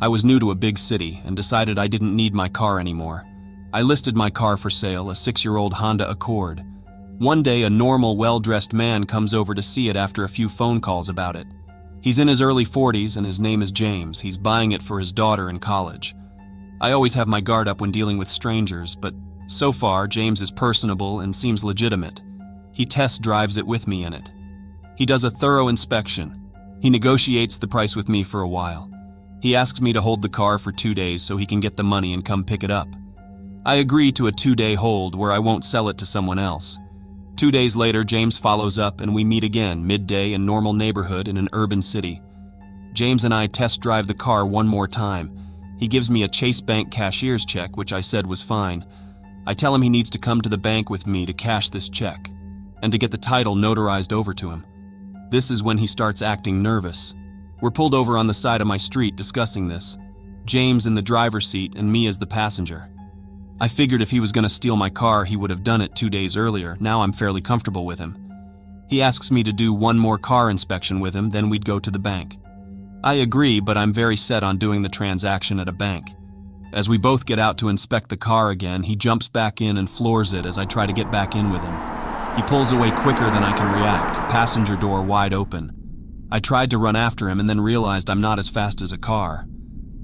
I was new to a big city and decided I didn't need my car anymore. I listed my car for sale, a 6-year-old Honda Accord. One day, a normal, well-dressed man comes over to see it after a few phone calls about it. He's in his early 40s and his name is James. He's buying it for his daughter in college. I always have my guard up when dealing with strangers, but so far, James is personable and seems legitimate. He test drives it with me in it. He does a thorough inspection. He negotiates the price with me for a while. He asks me to hold the car for 2 days so he can get the money and come pick it up. I agree to a 2-day hold where I won't sell it to someone else. 2 days later, James follows up and we meet again, midday in normal neighborhood in an urban city. James and I test drive the car one more time. He gives me a Chase Bank cashier's check, which I said was fine. I tell him he needs to come to the bank with me to cash this check and to get the title notarized over to him. This is when he starts acting nervous. We're pulled over on the side of my street discussing this. James in the driver's seat and me as the passenger. I figured if he was going to steal my car, he would have done it 2 days earlier. Now I'm fairly comfortable with him. He asks me to do one more car inspection with him, then we'd go to the bank. I agree, but I'm very set on doing the transaction at a bank. As we both get out to inspect the car again, he jumps back in and floors it as I try to get back in with him. He pulls away quicker than I can react, passenger door wide open. I tried to run after him and then realized I'm not as fast as a car.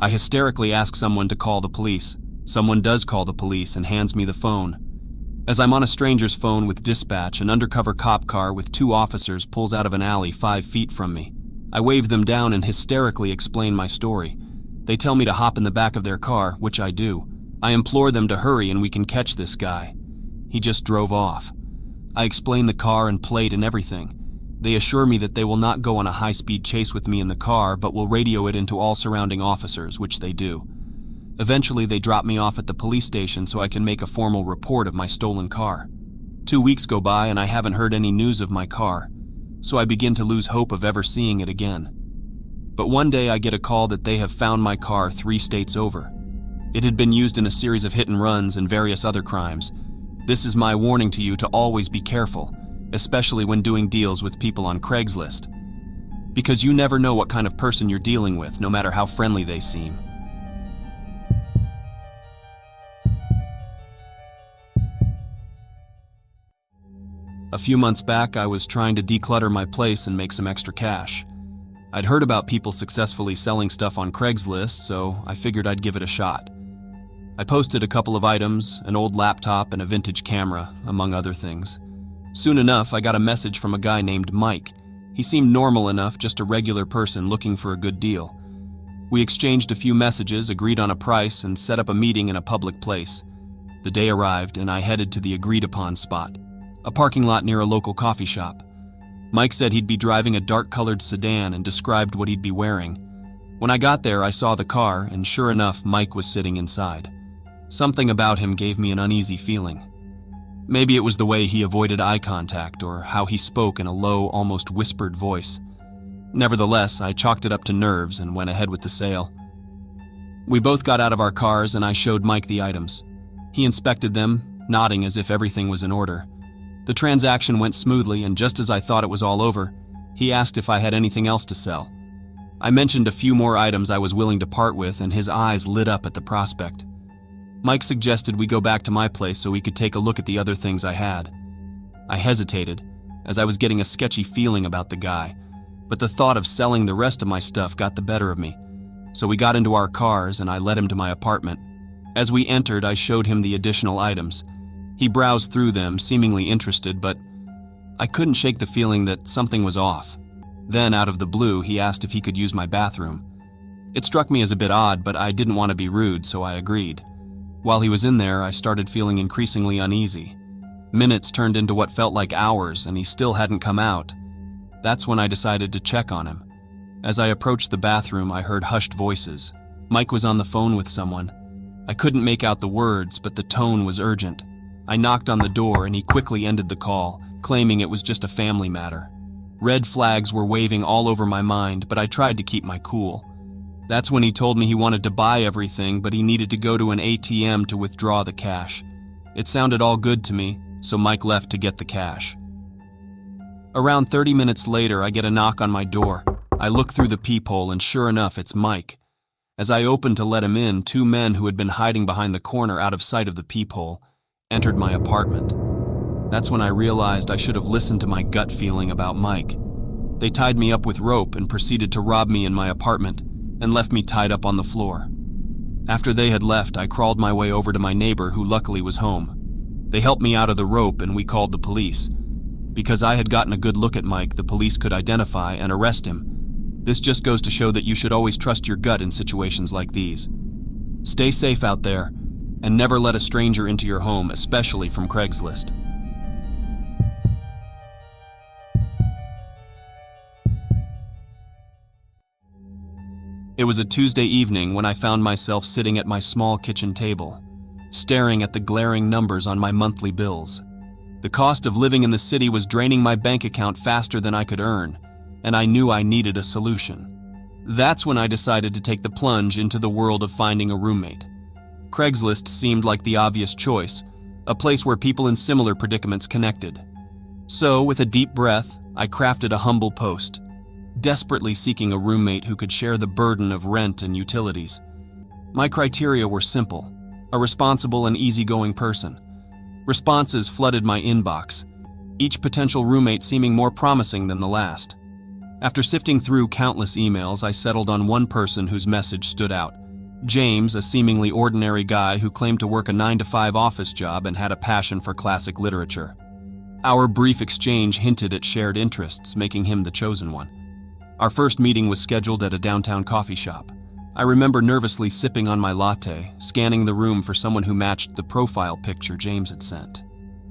I hysterically ask someone to call the police. Someone does call the police and hands me the phone. As I'm on a stranger's phone with dispatch, an undercover cop car with 2 officers pulls out of an alley 5 feet from me. I wave them down and hysterically explain my story. They tell me to hop in the back of their car, which I do. I implore them to hurry and we can catch this guy. He just drove off. I explain the car and plate and everything. They assure me that they will not go on a high-speed chase with me in the car, but will radio it into all surrounding officers, which they do. Eventually, they drop me off at the police station so I can make a formal report of my stolen car. 2 weeks go by and I haven't heard any news of my car, so I begin to lose hope of ever seeing it again. But one day I get a call that they have found my car 3 states over. It had been used in a series of hit and runs and various other crimes. This is my warning to you to always be careful, especially when doing deals with people on Craigslist. Because you never know what kind of person you're dealing with, no matter how friendly they seem. A few months back, I was trying to declutter my place and make some extra cash. I'd heard about people successfully selling stuff on Craigslist, so I figured I'd give it a shot. I posted a couple of items, an old laptop and a vintage camera, among other things. Soon enough, I got a message from a guy named Mike. He seemed normal enough, just a regular person looking for a good deal. We exchanged a few messages, agreed on a price, and set up a meeting in a public place. The day arrived, and I headed to the agreed-upon spot, a parking lot near a local coffee shop. Mike said he'd be driving a dark-colored sedan and described what he'd be wearing. When I got there, I saw the car, and sure enough, Mike was sitting inside. Something about him gave me an uneasy feeling. Maybe it was the way he avoided eye contact or how he spoke in a low, almost whispered voice. Nevertheless, I chalked it up to nerves and went ahead with the sale. We both got out of our cars and I showed Mike the items. He inspected them, nodding as if everything was in order. The transaction went smoothly, and just as I thought it was all over, he asked if I had anything else to sell. I mentioned a few more items I was willing to part with, and his eyes lit up at the prospect. Mike suggested we go back to my place so he could take a look at the other things I had. I hesitated, as I was getting a sketchy feeling about the guy, but the thought of selling the rest of my stuff got the better of me. So we got into our cars and I led him to my apartment. As we entered, I showed him the additional items. He browsed through them, seemingly interested, but I couldn't shake the feeling that something was off. Then, out of the blue, he asked if he could use my bathroom. It struck me as a bit odd, but I didn't want to be rude, so I agreed. While he was in there, I started feeling increasingly uneasy. Minutes turned into what felt like hours, and he still hadn't come out. That's when I decided to check on him. As I approached the bathroom, I heard hushed voices. Mike was on the phone with someone. I couldn't make out the words, but the tone was urgent. I knocked on the door and he quickly ended the call, claiming it was just a family matter. Red flags were waving all over my mind, but I tried to keep my cool. That's when he told me he wanted to buy everything, but he needed to go to an ATM to withdraw the cash. It sounded all good to me, so Mike left to get the cash. Around 30 minutes later, I get a knock on my door. I look through the peephole and sure enough, it's Mike. As I opened to let him in, two men who had been hiding behind the corner out of sight of the peephole entered my apartment. That's when I realized I should have listened to my gut feeling about Mike. They tied me up with rope and proceeded to rob me in my apartment and left me tied up on the floor. After they had left, I crawled my way over to my neighbor, who luckily was home. They helped me out of the rope and we called the police. Because I had gotten a good look at Mike, the police could identify and arrest him. This just goes to show that you should always trust your gut in situations like these. Stay safe out there, and never let a stranger into your home, especially from Craigslist. It was a Tuesday evening when I found myself sitting at my small kitchen table, staring at the glaring numbers on my monthly bills. The cost of living in the city was draining my bank account faster than I could earn, and I knew I needed a solution. That's when I decided to take the plunge into the world of finding a roommate. Craigslist seemed like the obvious choice, a place where people in similar predicaments connected. So, with a deep breath, I crafted a humble post, desperately seeking a roommate who could share the burden of rent and utilities. My criteria were simple: a responsible and easygoing person. Responses flooded my inbox, each potential roommate seeming more promising than the last. After sifting through countless emails, I settled on one person whose message stood out. James, a seemingly ordinary guy who claimed to work a 9-to-5 office job and had a passion for classic literature. Our brief exchange hinted at shared interests, making him the chosen one. Our first meeting was scheduled at a downtown coffee shop. I remember nervously sipping on my latte, scanning the room for someone who matched the profile picture James had sent.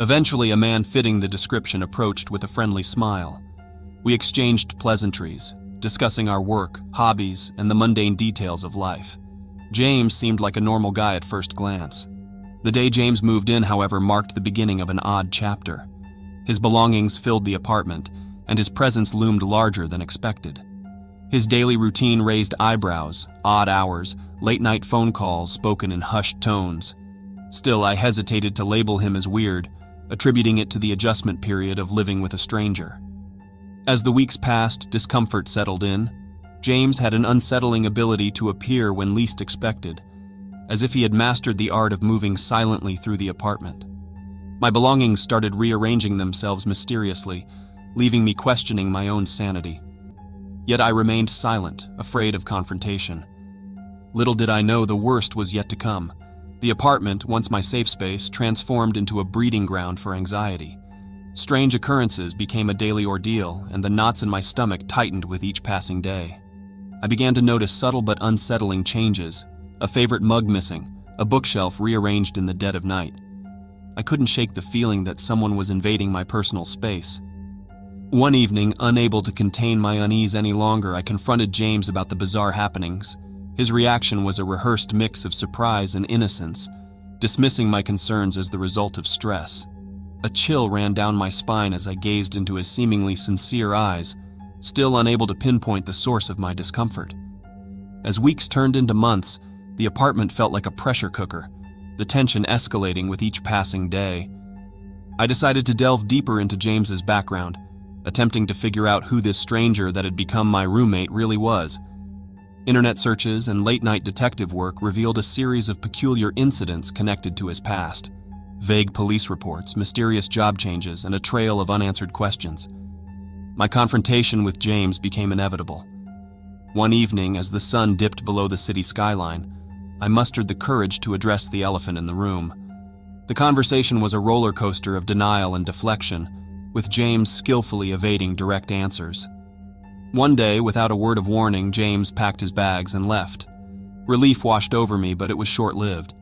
Eventually, a man fitting the description approached with a friendly smile. We exchanged pleasantries, discussing our work, hobbies, and the mundane details of life. James seemed like a normal guy at first glance. The day James moved in, however, marked the beginning of an odd chapter. His belongings filled the apartment, and his presence loomed larger than expected. His daily routine raised eyebrows, odd hours, late-night phone calls spoken in hushed tones. Still, I hesitated to label him as weird, attributing it to the adjustment period of living with a stranger. As the weeks passed, discomfort settled in. James had an unsettling ability to appear when least expected, as if he had mastered the art of moving silently through the apartment. My belongings started rearranging themselves mysteriously, leaving me questioning my own sanity. Yet I remained silent, afraid of confrontation. Little did I know the worst was yet to come. The apartment, once my safe space, transformed into a breeding ground for anxiety. Strange occurrences became a daily ordeal, and the knots in my stomach tightened with each passing day. I began to notice subtle but unsettling changes: a favorite mug missing, a bookshelf rearranged in the dead of night. I couldn't shake the feeling that someone was invading my personal space. One evening, unable to contain my unease any longer, I confronted James about the bizarre happenings. His reaction was a rehearsed mix of surprise and innocence, dismissing my concerns as the result of stress. A chill ran down my spine as I gazed into his seemingly sincere eyes, still unable to pinpoint the source of my discomfort. As weeks turned into months, the apartment felt like a pressure cooker, the tension escalating with each passing day. I decided to delve deeper into James's background, attempting to figure out who this stranger that had become my roommate really was. Internet searches and late-night detective work revealed a series of peculiar incidents connected to his past. Vague police reports, mysterious job changes, and a trail of unanswered questions. My confrontation with James became inevitable. One evening, as the sun dipped below the city skyline, I mustered the courage to address the elephant in the room. The conversation was a roller coaster of denial and deflection, with James skillfully evading direct answers. One day, without a word of warning, James packed his bags and left. Relief washed over me, but it was short-lived.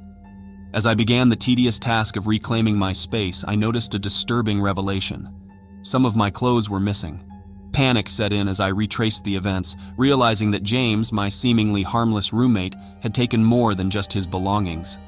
As I began the tedious task of reclaiming my space, I noticed a disturbing revelation. Some of my clothes were missing. Panic set in as I retraced the events, realizing that James, my seemingly harmless roommate, had taken more than just his belongings.